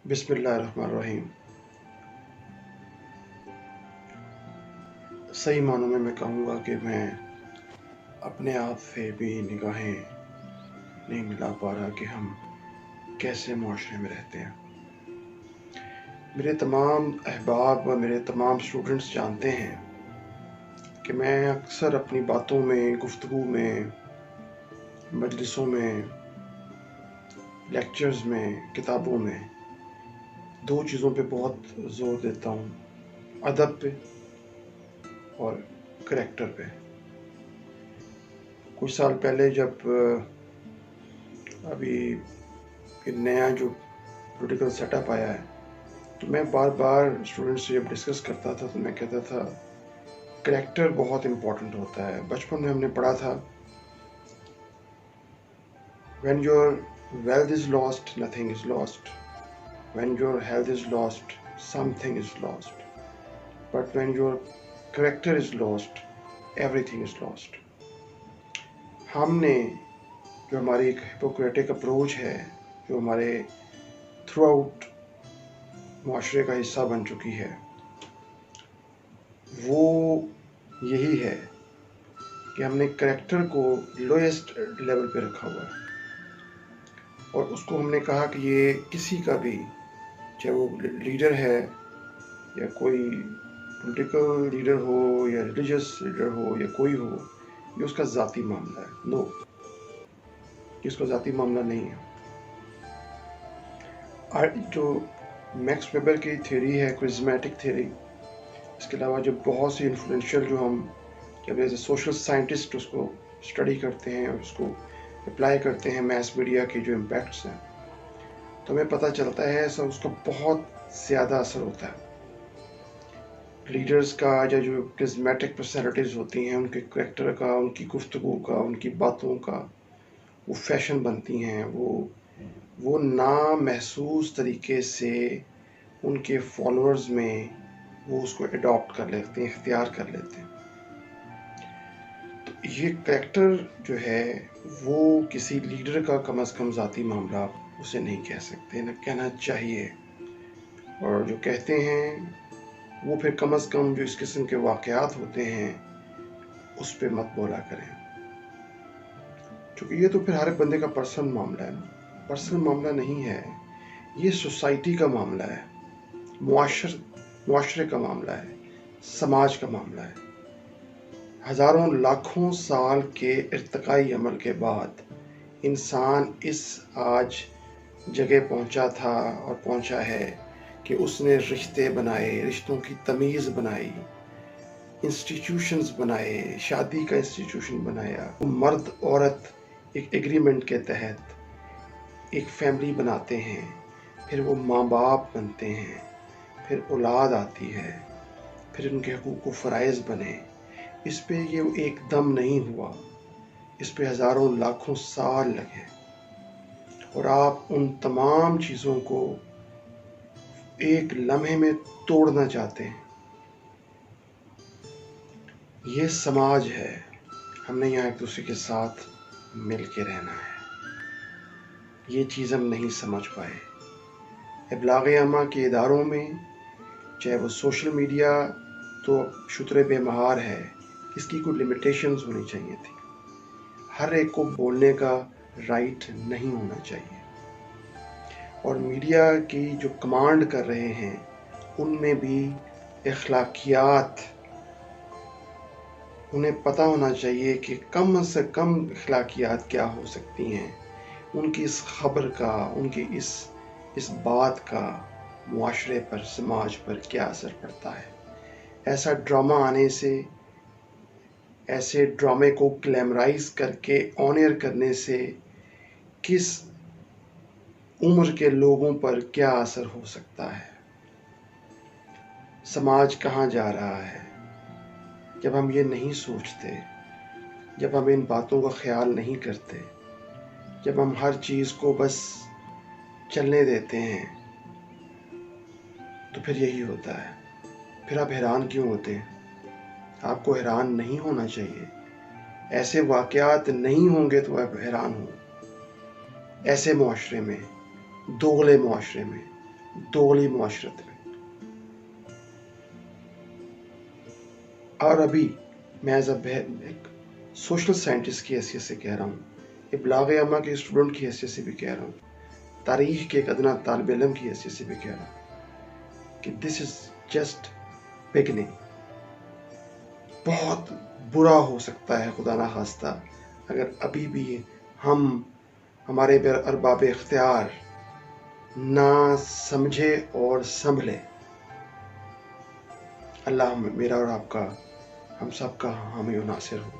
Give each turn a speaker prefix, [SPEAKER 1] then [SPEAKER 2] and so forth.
[SPEAKER 1] بسم اللہ الرحمن الرحیم۔ صحیح معنوں میں کہوں گا کہ میں اپنے آپ سے بھی نگاہیں نہیں ملا پا رہا کہ ہم کیسے معاشرے میں رہتے ہیں۔ میرے تمام احباب و میرے تمام اسٹوڈنٹس جانتے ہیں کہ میں اکثر اپنی باتوں میں، گفتگو میں، مجلسوں میں، لیکچرز میں، کتابوں میں دو چیزوں پہ بہت زور دیتا ہوں: ادب پہ اور کریکٹر پہ۔ کچھ سال پہلے جب ابھی نیا جو پولیٹیکل سیٹ اپ آیا ہے تو میں بار بار اسٹوڈنٹ سے جب ڈسکس کرتا تھا تو میں کہتا تھا کریکٹر بہت امپورٹنٹ ہوتا ہے۔ بچپن میں ہم نے پڑھا تھا when your wealth is lost nothing is lost, when your health is lost something is lost, but when your character is lost everything is lost۔ ہم نے جو ہماری ایک ہپوکریٹک اپروچ ہے، جو ہمارے تھرو آؤٹ معاشرے کا حصہ بن چکی ہے، وہ یہی ہے کہ ہم نے کریکٹر کو لوئسٹ لیول پہ رکھا ہوا ہے، اور اس کو ہم نے کہا کہ یہ کسی کا بھی، چاہے وہ لیڈر ہے یا کوئی پولیٹیکل لیڈر ہو یا ریلیجس لیڈر ہو یا کوئی ہو، یہ اس کا ذاتی معاملہ ہے۔ نو، یہ اس کا ذاتی معاملہ نہیں ہے۔ جو میکس ویبر کی تھیوری ہے، کرزمیٹک تھیوری، اس کے علاوہ جو بہت سی انفلوئنشیل جو ہم جب ایز اے سوشل سائنٹسٹ اس کو اسٹڈی کرتے ہیں اور اس کو اپلائی کرتے ہیں میس میڈیا کے جو امپیکٹس ہیں، تو ہمیں پتہ چلتا ہے ایسا اس کا بہت زیادہ اثر ہوتا ہے۔ لیڈرز کا یا جو کرزمیٹک پرسنالٹیز ہوتی ہیں، ان کے کریکٹر کا، ان کی گفتگو کا، ان کی باتوں کا وہ فیشن بنتی ہیں، وہ نامحسوس طریقے سے ان کے فالوورز میں وہ اس کو اڈاپٹ کر لیتے ہیں، اختیار کر لیتے ہیں۔ تو یہ کریکٹر جو ہے وہ کسی لیڈر کا کم از کم ذاتی معاملہ اسے نہیں کہہ سکتے، نہ کہنا چاہیے، اور جو کہتے ہیں وہ پھر کم از کم جو اس قسم کے واقعات ہوتے ہیں اس پہ مت بولا کریں، کیونکہ یہ تو پھر ہر بندے کا پرسنل معاملہ ہے نا۔ پرسنل معاملہ نہیں ہے، یہ سوسائٹی کا معاملہ ہے، معاشرے کا معاملہ ہے، سماج کا معاملہ ہے۔ ہزاروں لاکھوں سال کے ارتقائی عمل کے بعد انسان اس آج جگہ پہنچا تھا اور پہنچا ہے کہ اس نے رشتے بنائے، رشتوں کی تمیز بنائی، انسٹیٹیوشنز بنائے، شادی کا انسٹیٹیوشن بنایا، مرد عورت ایک ایگریمنٹ کے تحت ایک فیملی بناتے ہیں، پھر وہ ماں باپ بنتے ہیں، پھر اولاد آتی ہے، پھر ان کے حقوق و فرائض بنے۔ اس پہ یہ ایک دم نہیں ہوا، اس پہ ہزاروں لاکھوں سال لگے، اور آپ ان تمام چیزوں کو ایک لمحے میں توڑنا چاہتے ہیں۔ یہ سماج ہے، ہم نے یہاں ایک دوسرے کے ساتھ مل کے رہنا ہے۔ یہ چیز ہم نہیں سمجھ پائے۔ ابلاغ عامہ کے اداروں میں، چاہے وہ سوشل میڈیا تو شتر بے مہار ہے، اس کی کوئی لمیٹیشنز ہونی چاہیے تھی۔ ہر ایک کو بولنے کا رائٹ نہیں ہونا چاہیے، اور میڈیا کی جو کمانڈ کر رہے ہیں ان میں بھی اخلاقیات، انہیں پتہ ہونا چاہیے کہ کم سے کم اخلاقیات کیا ہو سکتی ہیں، ان کی اس خبر کا، ان کی اس بات کا معاشرے پر، سماج پر کیا اثر پڑتا ہے۔ ایسا ڈرامہ آنے سے، ایسے ڈرامے کو گلیمرائز کر کے آن ایئر کرنے سے کس عمر کے لوگوں پر کیا اثر ہو سکتا ہے، سماج کہاں جا رہا ہے۔ جب ہم یہ نہیں سوچتے، جب ہم ان باتوں کا خیال نہیں کرتے، جب ہم ہر چیز کو بس چلنے دیتے ہیں، تو پھر یہی ہوتا ہے۔ پھر آپ حیران کیوں ہوتے ہیں؟ آپ کو حیران نہیں ہونا چاہیے۔ ایسے واقعات نہیں ہوں گے تو آپ حیران ہوں۔ ایسے معاشرے میں، دوغلے معاشرے میں دوغلی معاشرت میں. اور ابھی میں ایز ایک سوشل سائنٹسٹ کی حیثیت سے کہہ رہا ہوں, ابلاغ عامہ کے اسٹوڈنٹ کی حیثیت سے بھی کہہ رہا ہوں, تاریخ کے ایک ادنا طالب علم کی حیثیت سے بھی کہہ رہا ہوں کہ دس از جسٹ بگننگ. بہت برا ہو سکتا ہے خدا نخواستہ اگر ابھی بھی ہمارے ارباب اختیار نہ سمجھے اور سنبھلے. اللہ میرا اور آپ کا, ہم سب کا حامی و ناصر ہو.